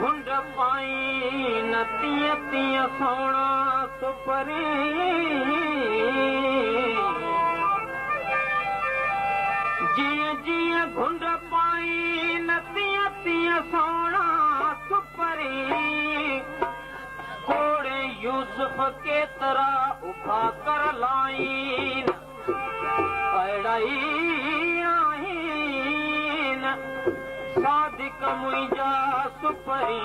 घुंड पाई न तीअं तीअं सोणा सुपरी जीअं जीअं घुंड पाई न तीअं तीअं सोणा सुपरी कोड़े यूसुफ केतिरा उभा कर लाइन अहिड़ा सादिक मुंहिंजा सुपरी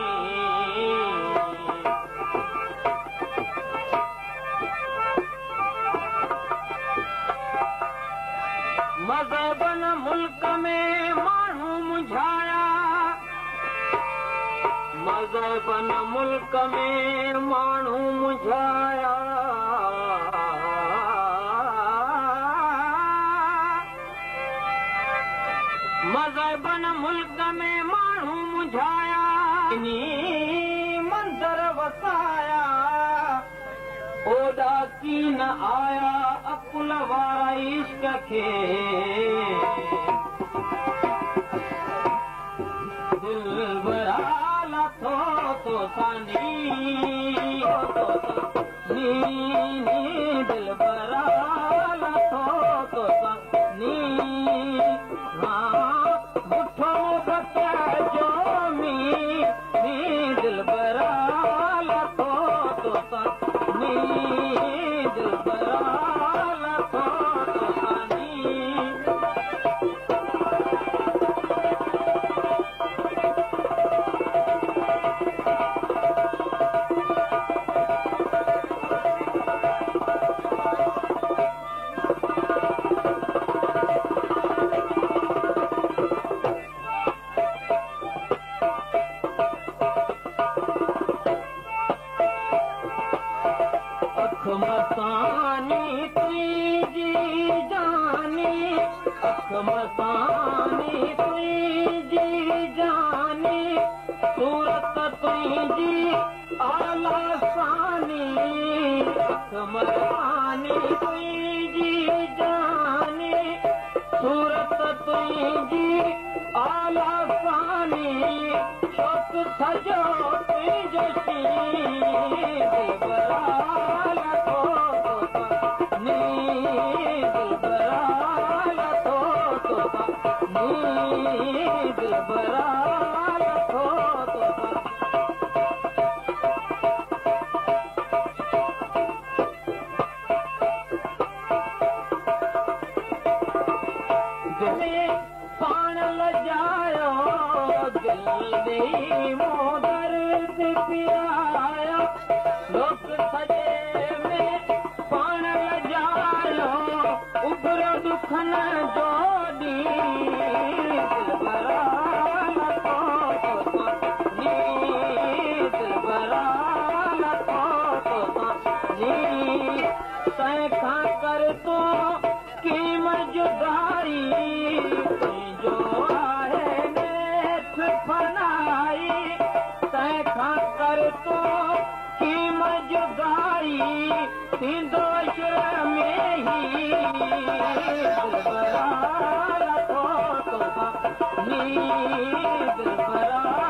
मज़हबन मुल्क में माण्हू मुंझाया मज़हबन मुल्क में माण्हू मुंझाया मज़हबन मुल्क में माण्हू मुंझाया मंदर वसाया ओॾा कीन आया अकुल वारा इश्क खे दिलबरा लथो तो सानी दिलबरा लथो तो सानी मसानी तुझी जानी अख मसानी तुझी जानी सूरत तुझी आला सानी अख मसानी तुझी जानी सूरत तुझी आला सानी शौक सजो तुझो पाण लजायो दिल्ली मोदर से पियायो लोक सजे में पाण लजायो उभर दुखन जोड़ी दिलबरा लथो तो नी दिलबरा लथो तो नी तंहिंखां कर तो कीमत जुदाई तो कीमत जुदाई थींदो इश्र में ही दिलबरा लथो तो नी दिलबरा